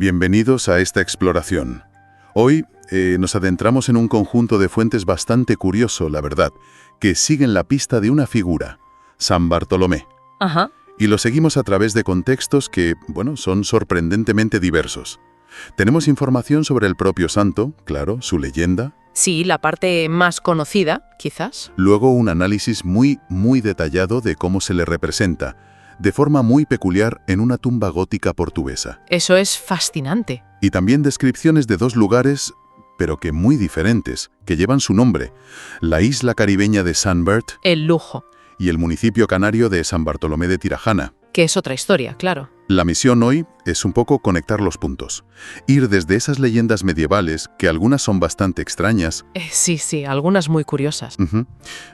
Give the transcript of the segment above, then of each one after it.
Bienvenidos a esta exploración. Hoy nos adentramos en un conjunto de fuentes bastante curioso, la verdad, que siguen la pista de una figura, San Bartolomé. Ajá. Y lo seguimos a través de contextos que, son sorprendentemente diversos. Tenemos información sobre el propio santo, claro, su leyenda. Sí, la parte más conocida, quizás. Luego un análisis muy detallado de cómo se le representa, de forma muy peculiar en una tumba gótica portuguesa. Eso es fascinante. Y también descripciones de dos lugares, pero que muy diferentes, que llevan su nombre. La isla caribeña de San Bert El lujo, y el municipio canario de San Bartolomé de Tirajana. que es otra historia, claro. La misión hoy es un poco conectar los puntos. Ir desde esas leyendas medievales, que algunas son bastante extrañas, Sí, algunas muy curiosas.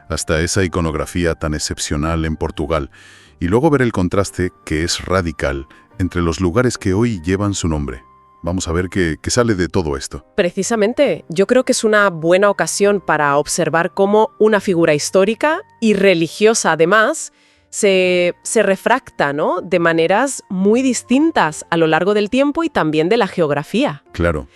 hasta esa iconografía tan excepcional en Portugal. Y luego ver el contraste, que es radical, entre los lugares que hoy llevan su nombre. Vamos a ver qué sale de todo esto. Precisamente, yo creo que es una buena ocasión para observar cómo una figura histórica y religiosa, además, se refracta, ¿no?, de maneras muy distintas a lo largo del tiempo y también de la geografía. Claro.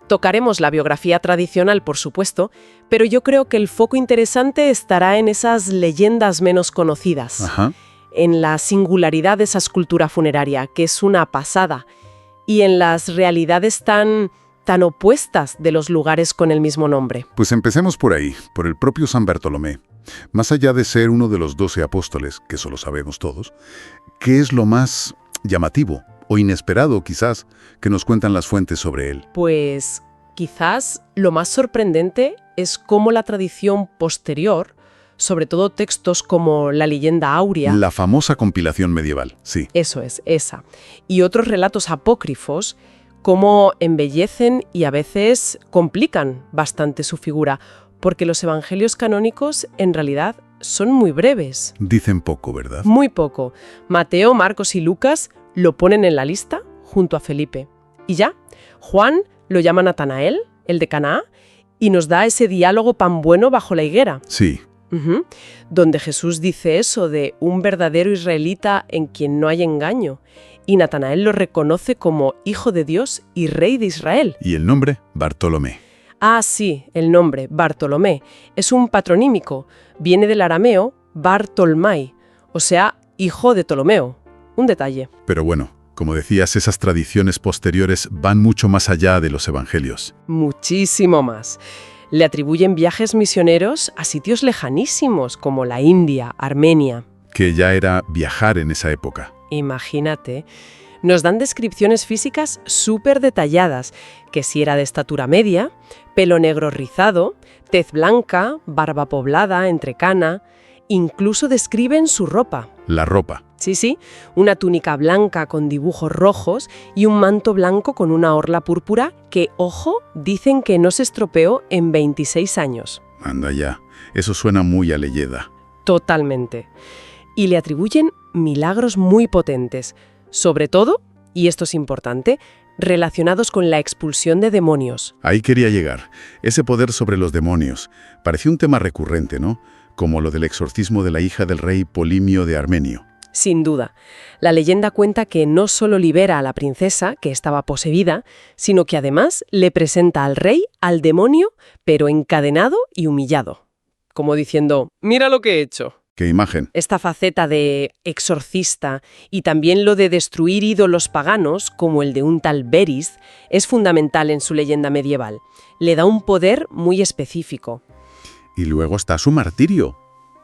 Tocaremos la biografía tradicional, por supuesto, pero yo creo que el foco interesante estará en esas leyendas menos conocidas, Ajá. en la singularidad de esa escultura funeraria, que es una pasada, y en las realidades tan opuestas de los lugares con el mismo nombre. Pues empecemos por ahí, por el propio San Bartolomé. Más allá de ser uno de los 12 apóstoles, que eso lo sabemos todos, ¿qué es lo más llamativo o inesperado, quizás, que nos cuentan las fuentes sobre él? Pues quizás lo más sorprendente es cómo la tradición posterior, sobre todo textos como la leyenda áurea, La famosa compilación medieval, sí. eso es, esa, y otros relatos apócrifos, cómo embellecen y a veces complican bastante su figura, porque los evangelios canónicos en realidad son muy breves. Dicen poco, ¿verdad? Muy poco. Mateo, Marcos y Lucas lo ponen en la lista junto a Felipe. Y ya, Juan lo llama Natanael, el de Caná, y nos da ese diálogo pan bueno bajo la higuera. Sí. Donde Jesús dice eso de un verdadero israelita en quien no hay engaño. Y Natanael lo reconoce como Hijo de Dios y Rey de Israel. ¿Y el nombre? Bartolomé. Ah, sí, el nombre, Bartolomé, es un patronímico. Viene del arameo Bartolmai, o sea, hijo de Ptolomeo. Un detalle. Pero bueno, como decías, esas tradiciones posteriores van mucho más allá de los evangelios. Muchísimo más. Le atribuyen viajes misioneros a sitios lejanísimos como la India, Armenia. Que ya era viajar en esa época. Imagínate. Nos dan descripciones físicas súper detalladas, que si era de estatura media, pelo negro rizado, tez blanca, barba poblada, entrecana. Incluso describen su ropa. La ropa. Sí, una túnica blanca con dibujos rojos y un manto blanco con una orla púrpura que, ojo, dicen que no se estropeó en 26 años. Anda ya, eso suena muy a leyenda. Totalmente. Y le atribuyen milagros muy potentes, sobre todo, y esto es importante, relacionados con la expulsión de demonios. Ahí quería llegar. Ese poder sobre los demonios. Parecía un tema recurrente, ¿no? Como lo del exorcismo de la hija del rey Polimio de Armenio. Sin duda. La leyenda cuenta que no solo libera a la princesa, que estaba poseída, sino que además le presenta al rey al demonio, pero encadenado y humillado. Como diciendo, mira lo que he hecho. ¡Qué imagen! Esta faceta de exorcista y también lo de destruir ídolos paganos, como el de un tal Beris, es fundamental en su leyenda medieval. Le da un poder muy específico. Y luego está su martirio.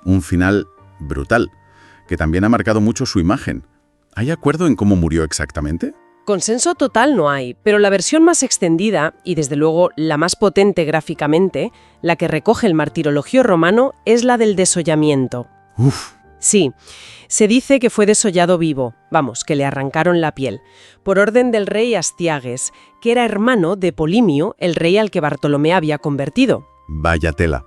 Un final brutal, que también ha marcado mucho su imagen. ¿Hay acuerdo en cómo murió exactamente? Consenso total no hay, pero la versión más extendida, y desde luego la más potente gráficamente, la que recoge el martirologio romano, es la del desollamiento. ¡Uf! Sí, se dice que fue desollado vivo, vamos, que le arrancaron la piel, por orden del rey Astiages, que era hermano de Polimio, el rey al que Bartolomé había convertido. Vaya tela.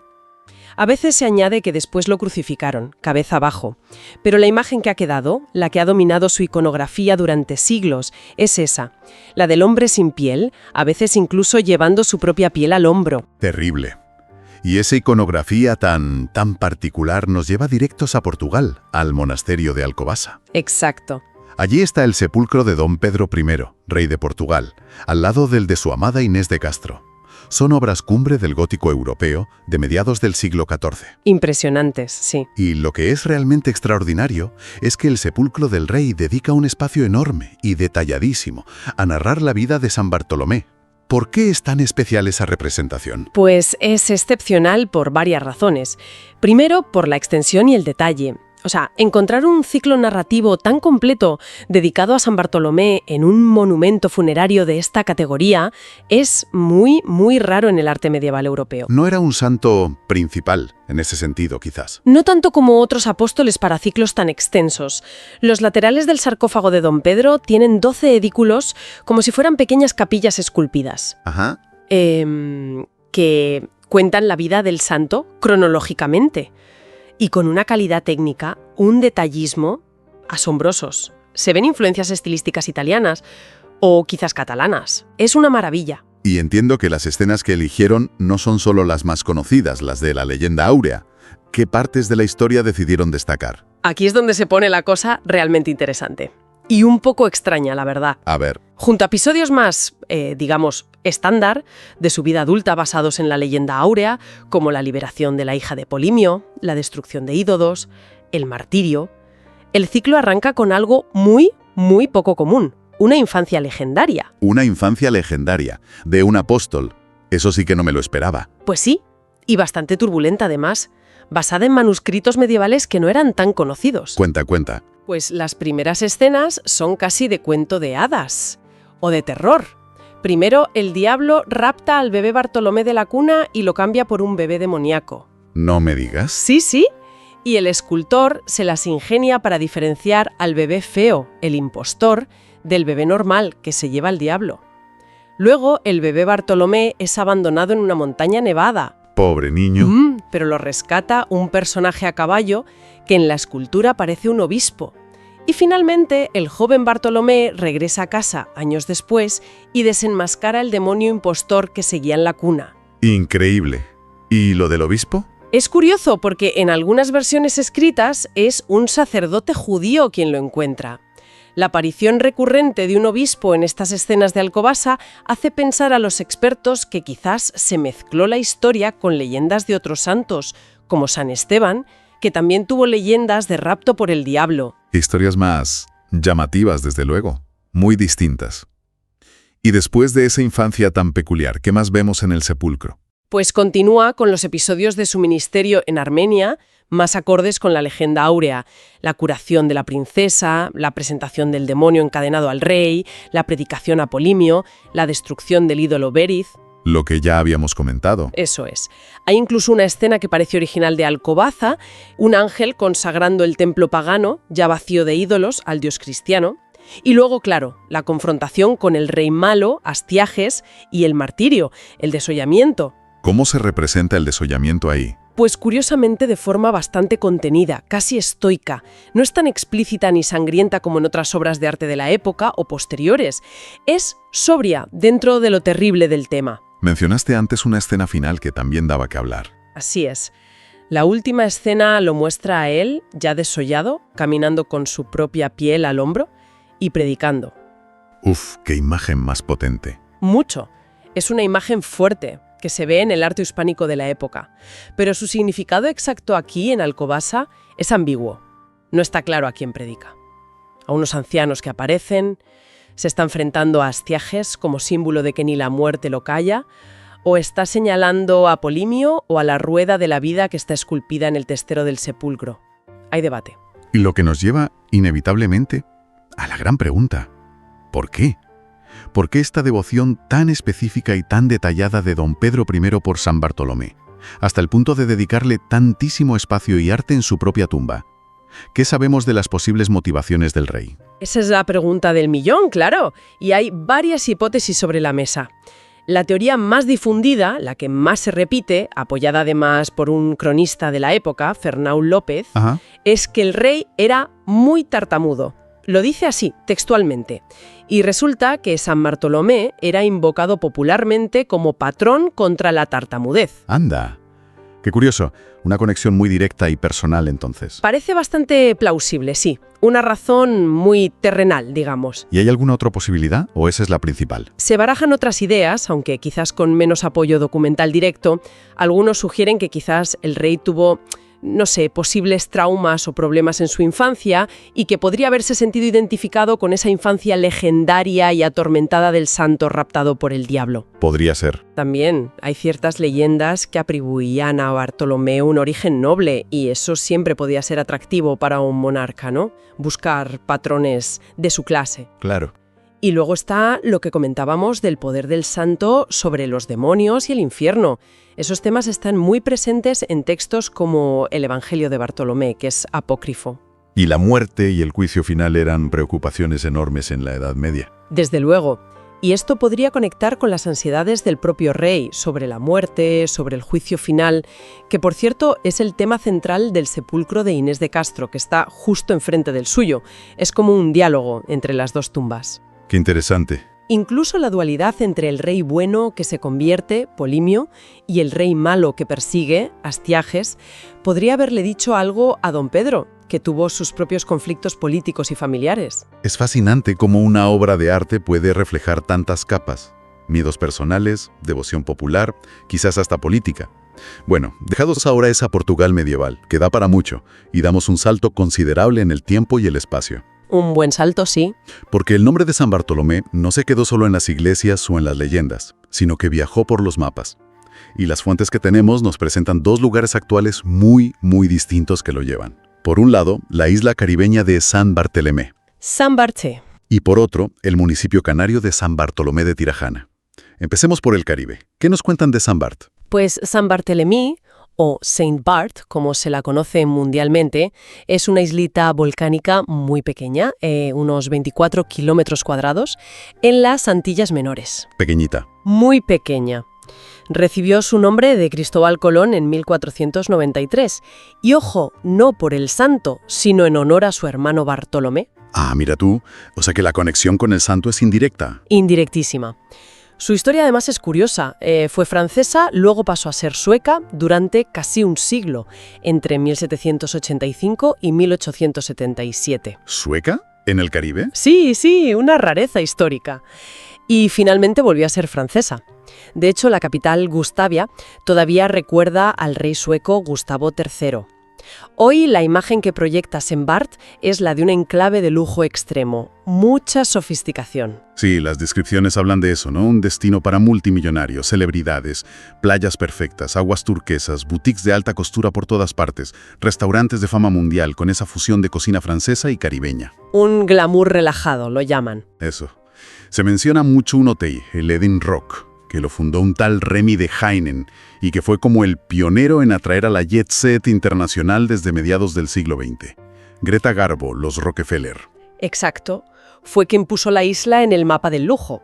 A veces se añade que después lo crucificaron, cabeza abajo. Pero la imagen que ha quedado, la que ha dominado su iconografía durante siglos, es esa, la del hombre sin piel, a veces incluso llevando su propia piel al hombro. Terrible. Y esa iconografía tan particular nos lleva directos a Portugal, al monasterio de Alcobaça. Exacto. Allí está el sepulcro de don Pedro I, rey de Portugal, al lado del de su amada Inés de Castro. Son obras cumbre del gótico europeo de mediados del siglo XIV. Impresionantes, sí. Y lo que es realmente extraordinario es que el sepulcro del rey dedica un espacio enorme y detalladísimo a narrar la vida de San Bartolomé. ¿Por qué es tan especial esa representación? Pues es excepcional por varias razones. Primero, por la extensión y el detalle. O sea, encontrar un ciclo narrativo tan completo dedicado a San Bartolomé en un monumento funerario de esta categoría es muy, muy raro en el arte medieval europeo. No era un santo principal, en ese sentido, quizás. No tanto como otros apóstoles para ciclos tan extensos. Los laterales del sarcófago de don Pedro tienen 12 edículos como si fueran pequeñas capillas esculpidas. Ajá. Que cuentan la vida del santo cronológicamente. Y con una calidad técnica, un detallismo asombrosos. Se ven influencias estilísticas italianas o quizás catalanas. Es una maravilla. Y entiendo que las escenas que eligieron no son solo las más conocidas, las de la leyenda áurea. ¿Qué partes de la historia decidieron destacar? Aquí es donde se pone la cosa realmente interesante. Y un poco extraña, la verdad. A ver. Junto a episodios más, digamos, estándar, de su vida adulta basados en la leyenda áurea, como la liberación de la hija de Polimio, la destrucción de Ídodos, el martirio, el ciclo arranca con algo muy, muy poco común, una infancia legendaria. Una infancia legendaria, de un apóstol. Eso sí que no me lo esperaba. Pues sí, y bastante turbulenta además, basada en manuscritos medievales que no eran tan conocidos. Cuenta. Pues las primeras escenas son casi de cuento de hadas o de terror. Primero, el diablo rapta al bebé Bartolomé de la cuna y lo cambia por un bebé demoníaco. ¿No me digas? Sí. Y el escultor se las ingenia para diferenciar al bebé feo, el impostor, del bebé normal que se lleva el diablo. Luego, el bebé Bartolomé es abandonado en una montaña nevada. Pobre niño. Pero lo rescata un personaje a caballo que en la escultura parece un obispo. Y finalmente, el joven Bartolomé regresa a casa años después y desenmascara el demonio impostor que seguía en la cuna. Increíble. ¿Y lo del obispo? Es curioso porque en algunas versiones escritas es un sacerdote judío quien lo encuentra. La aparición recurrente de un obispo en estas escenas de Alcobasa hace pensar a los expertos que quizás se mezcló la historia con leyendas de otros santos, como San Esteban, que también tuvo leyendas de rapto por el diablo. Historias más llamativas, desde luego, muy distintas. Y después de esa infancia tan peculiar, ¿qué más vemos en el sepulcro? Pues continúa con los episodios de su ministerio en Armenia, más acordes con la leyenda áurea, la curación de la princesa, la presentación del demonio encadenado al rey, la predicación a Polimio, la destrucción del ídolo Beriz. Lo que ya habíamos comentado. Eso es. Hay incluso una escena que parece original de Alcobaza, un ángel consagrando el templo pagano, ya vacío de ídolos, al dios cristiano. Y luego, claro, la confrontación con el rey malo, Astiages, y el martirio, el desollamiento. ¿Cómo se representa el desollamiento ahí? Pues curiosamente de forma bastante contenida, casi estoica. No es tan explícita ni sangrienta como en otras obras de arte de la época o posteriores. Es sobria dentro de lo terrible del tema. Mencionaste antes una escena final que también daba que hablar. Así es. La última escena lo muestra a él, ya desollado, caminando con su propia piel al hombro y predicando. Uf, qué imagen más potente. Mucho. Es una imagen fuerte, que se ve en el arte hispánico de la época. Pero su significado exacto aquí, en Alcobasa, es ambiguo. No está claro a quién predica. A unos ancianos que aparecen, se está enfrentando a Astiages como símbolo de que ni la muerte lo calla, o está señalando a Polimio o a la rueda de la vida que está esculpida en el testero del sepulcro. Hay debate. Y lo que nos lleva, inevitablemente, a la gran pregunta. ¿Por qué? ¿Por qué esta devoción tan específica y tan detallada de don Pedro I por San Bartolomé, hasta el punto de dedicarle tantísimo espacio y arte en su propia tumba? ¿Qué sabemos de las posibles motivaciones del rey? Esa es la pregunta del millón, claro, y hay varias hipótesis sobre la mesa. La teoría más difundida, la que más se repite, apoyada además por un cronista de la época, Fernão López, es que el rey era muy tartamudo. Lo dice así, textualmente. Y resulta que San Bartolomé era invocado popularmente como patrón contra la tartamudez. Anda. Qué curioso, una conexión muy directa y personal entonces. Parece bastante plausible, sí. Una razón muy terrenal, digamos. ¿Y hay alguna otra posibilidad o esa es la principal? Se barajan otras ideas, aunque quizás con menos apoyo documental directo. Algunos sugieren que quizás el rey tuvo, no sé, posibles traumas o problemas en su infancia y que podría haberse sentido identificado con esa infancia legendaria y atormentada del santo raptado por el diablo. Podría ser. También hay ciertas leyendas que atribuían a Bartolomeo un origen noble y eso siempre podía ser atractivo para un monarca, ¿no? Buscar patrones de su clase. Claro. Y luego está lo que comentábamos del poder del santo sobre los demonios y el infierno. Esos temas están muy presentes en textos como el Evangelio de Bartolomé, que es apócrifo. Y la muerte y el juicio final eran preocupaciones enormes en la Edad Media. Desde luego. Y esto podría conectar con las ansiedades del propio rey sobre la muerte, sobre el juicio final, que por cierto es el tema central del sepulcro de Inés de Castro, que está justo enfrente del suyo. Es como un diálogo entre las dos tumbas. Qué interesante. Incluso la dualidad entre el rey bueno que se convierte, Polimio, y el rey malo que persigue, Astiages, podría haberle dicho algo a don Pedro, que tuvo sus propios conflictos políticos y familiares. Es fascinante cómo una obra de arte puede reflejar tantas capas. Miedos personales, devoción popular, quizás hasta política. Bueno, dejados ahora esa Portugal medieval, que da para mucho, y damos un salto considerable en el tiempo y el espacio. Un buen salto, sí. Porque el nombre de San Bartolomé no se quedó solo en las iglesias o en las leyendas, sino que viajó por los mapas. Y las fuentes que tenemos nos presentan dos lugares actuales muy distintos que lo llevan. Por un lado, la isla caribeña de San Bartolomé. San Barté. Y por otro, el municipio canario de San Bartolomé de Tirajana. Empecemos por el Caribe. ¿Qué nos cuentan de San Bart? Pues San Barthélemy, o Saint Bart, como se la conoce mundialmente, es una islita volcánica muy pequeña, unos 24 kilómetros cuadrados, en las Antillas Menores. Pequeñita. Muy pequeña. Recibió su nombre de Cristóbal Colón en 1493. Y ojo, no por el santo, sino en honor a su hermano Bartolomé. Ah, mira tú. O sea que la conexión con el santo es indirecta. Indirectísima. Su historia además es curiosa. Fue francesa, luego pasó a ser sueca durante casi un siglo, entre 1785 y 1877. ¿Sueca? ¿En el Caribe? Sí, una rareza histórica. Y finalmente volvió a ser francesa. De hecho, la capital, Gustavia, todavía recuerda al rey sueco Gustavo III. Hoy la imagen que proyecta Saint Bart es la de un enclave de lujo extremo, mucha sofisticación. Sí, las descripciones hablan de eso, ¿no? Un destino para multimillonarios, celebridades, playas perfectas, aguas turquesas, boutiques de alta costura por todas partes, restaurantes de fama mundial con esa fusión de cocina francesa y caribeña. Un glamour relajado, lo llaman. Eso. Se menciona mucho un hotel, el Eden Rock, que lo fundó un tal Remy de Heinen y que fue como el pionero en atraer a la jet set internacional desde mediados del siglo XX. Greta Garbo, los Rockefeller. Exacto. Fue quien puso la isla en el mapa del lujo.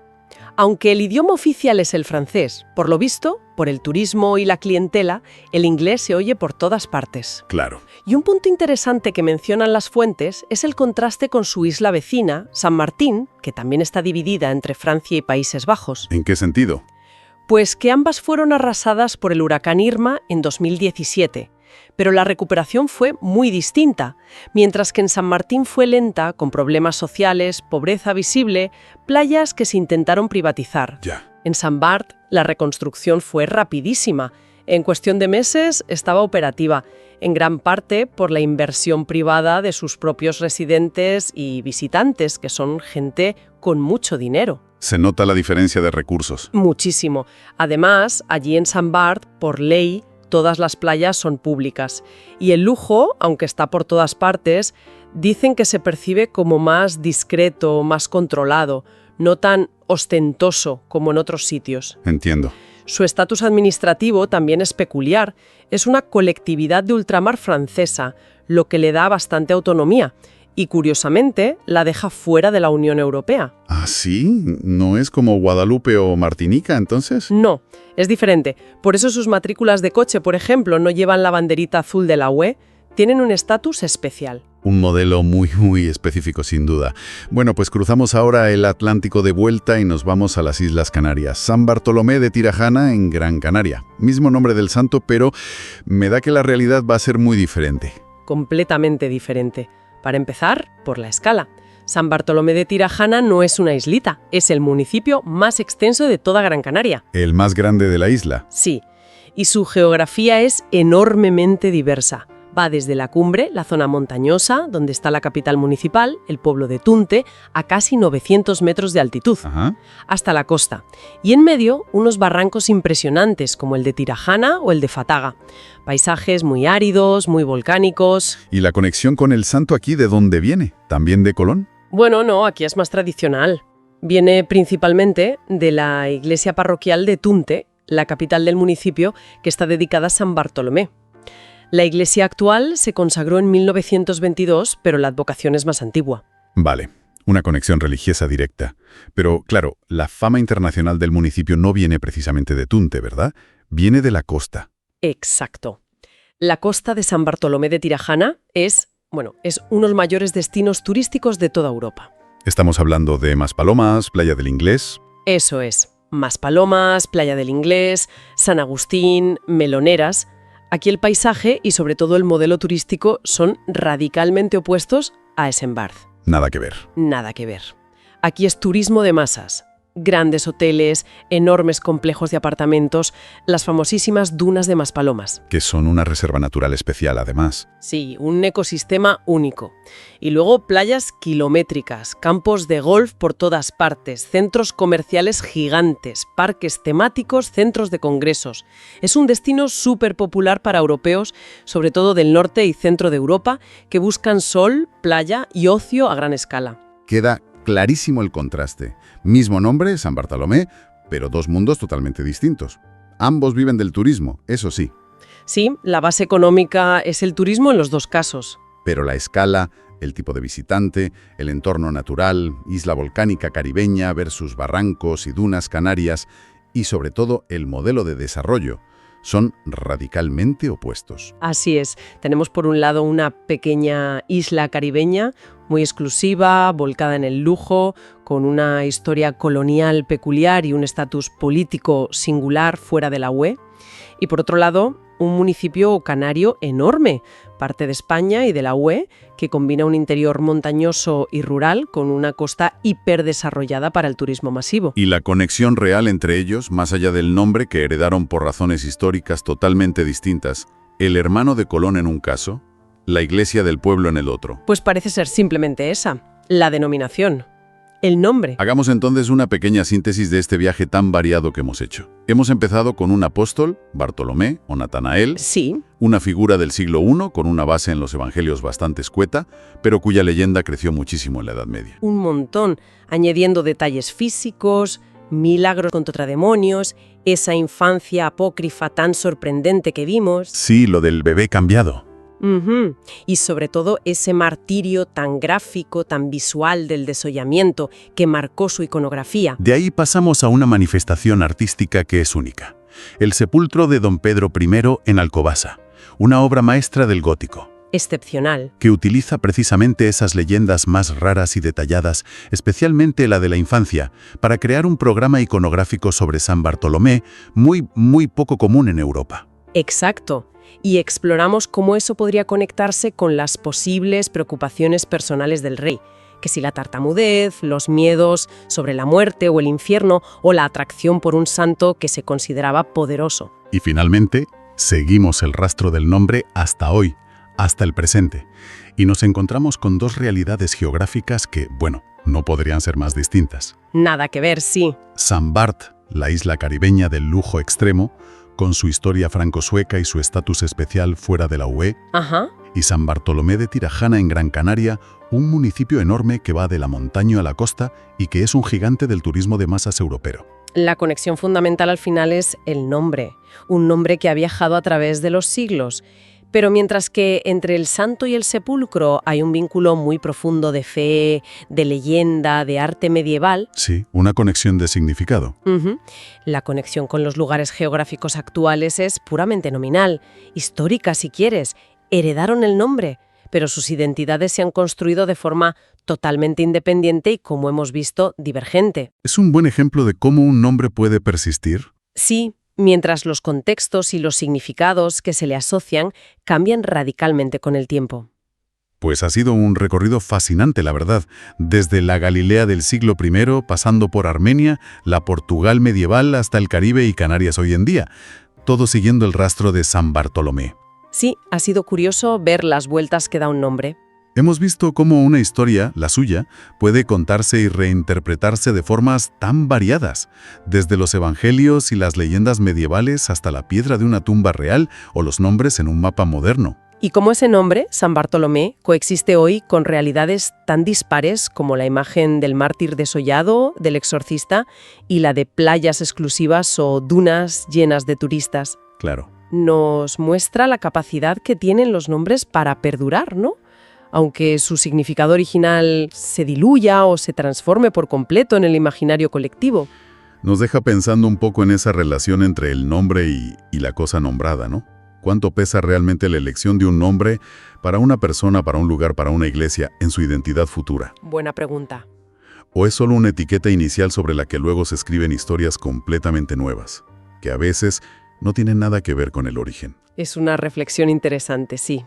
Aunque el idioma oficial es el francés, por lo visto, por el turismo y la clientela, el inglés se oye por todas partes. Claro. Y un punto interesante que mencionan las fuentes es el contraste con su isla vecina, San Martín, que también está dividida entre Francia y Países Bajos. ¿En qué sentido? Pues que ambas fueron arrasadas por el huracán Irma en 2017, pero la recuperación fue muy distinta, mientras que en San Martín fue lenta, con problemas sociales, pobreza visible, playas que se intentaron privatizar. Ya. En San Bart, la reconstrucción fue rapidísima. En cuestión de meses estaba operativa, en gran parte por la inversión privada de sus propios residentes y visitantes, que son gente con mucho dinero. Se nota la diferencia de recursos. Muchísimo. Además, allí en San Bart, por ley, todas las playas son públicas. Y el lujo, aunque está por todas partes, dicen que se percibe como más discreto, más controlado, no tan ostentoso como en otros sitios. Entiendo. Su estatus administrativo también es peculiar. Es una colectividad de ultramar francesa, lo que le da bastante autonomía. Y curiosamente, la deja fuera de la Unión Europea. ¿Ah, sí? ¿No es como Guadalupe o Martinica, entonces? No, es diferente. Por eso sus matrículas de coche, por ejemplo, no llevan la banderita azul de la UE, tienen un estatus especial. Un modelo muy específico, sin duda. Bueno, pues cruzamos ahora el Atlántico de vuelta y nos vamos a las Islas Canarias. San Bartolomé de Tirajana, en Gran Canaria. Mismo nombre del santo, pero me da que la realidad va a ser muy diferente. Completamente diferente. Para empezar, por la escala. San Bartolomé de Tirajana no es una islita, es el municipio más extenso de toda Gran Canaria. El más grande de la isla. Sí, y su geografía es enormemente diversa. Va desde la cumbre, la zona montañosa, donde está la capital municipal, el pueblo de Tunte, a casi 900 metros de altitud, Ajá. hasta la costa. Y en medio, unos barrancos impresionantes, como el de Tirajana o el de Fataga. Paisajes muy áridos, muy volcánicos. ¿Y la conexión con el santo aquí de dónde viene? ¿También de Colón? Bueno, no, aquí es más tradicional. Viene principalmente de la iglesia parroquial de Tunte, la capital del municipio, que está dedicada a San Bartolomé. La iglesia actual se consagró en 1922, pero la advocación es más antigua. Vale, una conexión religiosa directa. Pero, claro, la fama internacional del municipio no viene precisamente de Tunte, ¿verdad? Viene de la costa. Exacto. La costa de San Bartolomé de Tirajana es uno de los mayores destinos turísticos de toda Europa. Estamos hablando de Maspalomas, Playa del Inglés. Eso es. Maspalomas, Playa del Inglés, San Agustín, Meloneras. Aquí el paisaje y sobre todo el modelo turístico son radicalmente opuestos a Essembarth. Nada que ver. Nada que ver. Aquí es turismo de masas. Grandes hoteles, enormes complejos de apartamentos, las famosísimas dunas de Maspalomas. Que son una reserva natural especial, además. Sí, un ecosistema único. Y luego playas kilométricas, campos de golf por todas partes, centros comerciales gigantes, parques temáticos, centros de congresos. Es un destino súper popular para europeos, sobre todo del norte y centro de Europa, que buscan sol, playa y ocio a gran escala. Queda clarísimo el contraste. Mismo nombre, San Bartolomé, pero dos mundos totalmente distintos. Ambos viven del turismo, eso sí, Sí, la base económica es el turismo en los dos casos. pero la escala, el tipo de visitante, el entorno natural, isla volcánica caribeña versus barrancos y dunas canarias, y sobre todo el modelo de desarrollo, son radicalmente opuestos. Así es. Tenemos por un lado una pequeña isla caribeña, muy exclusiva, volcada en el lujo, con una historia colonial peculiar y un estatus político singular fuera de la UE. Y por otro lado, un municipio canario enorme, parte de España y de la UE, que combina un interior montañoso y rural con una costa hiperdesarrollada para el turismo masivo. Y la conexión real entre ellos, más allá del nombre que heredaron por razones históricas totalmente distintas, el hermano de Colón en un caso, la iglesia del pueblo en el otro. Pues parece ser simplemente esa, la denominación, el nombre. Hagamos entonces una pequeña síntesis de este viaje tan variado que hemos hecho. Hemos empezado con un apóstol, Bartolomé o Natanael, Sí, una figura del siglo I con una base en los evangelios bastante escueta, pero cuya leyenda creció muchísimo en la Edad Media. un montón, añadiendo detalles físicos, milagros contra demonios, esa infancia apócrifa tan sorprendente que vimos. Sí, lo del bebé cambiado. Ujú. Y sobre todo ese martirio tan gráfico, tan visual del desollamiento que marcó su iconografía. De ahí pasamos a una manifestación artística que es única. El sepulcro de Don Pedro I en Alcobaza, una obra maestra del gótico, Excepcional. que utiliza precisamente esas leyendas más raras y detalladas, especialmente la de la infancia, para crear un programa iconográfico sobre San Bartolomé muy poco común en Europa. Exacto. Y exploramos cómo eso podría conectarse con las posibles preocupaciones personales del rey, que si la tartamudez, los miedos sobre la muerte o el infierno, o la atracción por un santo que se consideraba poderoso. Y finalmente, seguimos el rastro del nombre hasta hoy, hasta el presente, y nos encontramos con dos realidades geográficas que, no podrían ser más distintas. Nada que ver, sí. San Bart, la isla caribeña del lujo extremo, con su historia franco-sueca y su estatus especial fuera de la UE, Ajá. y San Bartolomé de Tirajana en Gran Canaria, un municipio enorme que va de la montaña a la costa y que es un gigante del turismo de masas europeo. La conexión fundamental al final es el nombre, un nombre que ha viajado a través de los siglos. Pero mientras que entre el santo y el sepulcro hay un vínculo muy profundo de fe, de leyenda, de arte medieval, Sí, una conexión de significado. la conexión con los lugares geográficos actuales es puramente nominal, histórica si quieres. Heredaron el nombre, pero sus identidades se han construido de forma totalmente independiente y, como hemos visto, divergente. ¿Es un buen ejemplo de cómo un nombre puede persistir? Sí, mientras los contextos y los significados que se le asocian cambian radicalmente con el tiempo. Pues ha sido un recorrido fascinante, la verdad, desde la Galilea del siglo I, pasando por Armenia, la Portugal medieval hasta el Caribe y Canarias hoy en día, todo siguiendo el rastro de San Bartolomé. Sí, ha sido curioso ver las vueltas que da un nombre. Hemos visto cómo una historia, la suya, puede contarse y reinterpretarse de formas tan variadas, desde los evangelios y las leyendas medievales hasta la piedra de una tumba real o los nombres en un mapa moderno. Y cómo ese nombre, San Bartolomé, coexiste hoy con realidades tan dispares como la imagen del mártir desollado, del exorcista, y la de playas exclusivas o dunas llenas de turistas. Claro. Nos muestra la capacidad que tienen los nombres para perdurar, ¿no? Aunque su significado original se diluya o se transforme por completo en el imaginario colectivo. Nos deja pensando un poco en esa relación entre el nombre y la cosa nombrada, ¿no? ¿Cuánto pesa realmente la elección de un nombre para una persona, para un lugar, para una iglesia, en su identidad futura? Buena pregunta. ¿O es solo una etiqueta inicial sobre la que luego se escriben historias completamente nuevas, que a veces no tienen nada que ver con el origen? Es una reflexión interesante, sí.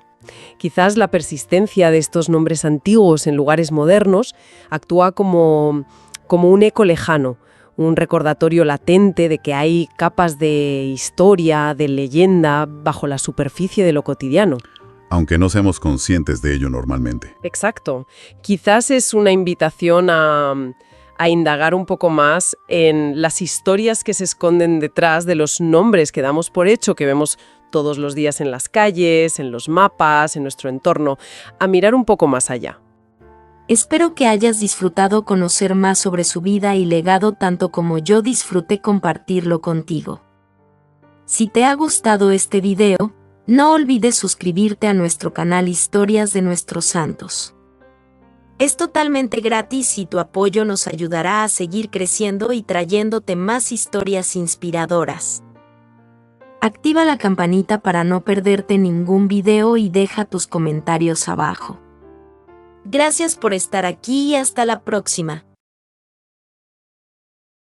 Quizás la persistencia de estos nombres antiguos en lugares modernos actúa como un eco lejano, un recordatorio latente de que hay capas de historia, de leyenda, bajo la superficie de lo cotidiano. Aunque no seamos conscientes de ello normalmente. Exacto. Quizás es una invitación a indagar un poco más en las historias que se esconden detrás de los nombres que damos por hecho, que vemos todos los días en las calles, en los mapas, en nuestro entorno, a mirar un poco más allá. Espero que hayas disfrutado conocer más sobre su vida y legado tanto como yo disfruté compartirlo contigo. Si te ha gustado este video, no olvides suscribirte a nuestro canal Historias de Nuestros Santos. Es totalmente gratis y tu apoyo nos ayudará a seguir creciendo y trayéndote más historias inspiradoras. Activa la campanita para no perderte ningún video y deja tus comentarios abajo. Gracias por estar aquí y hasta la próxima.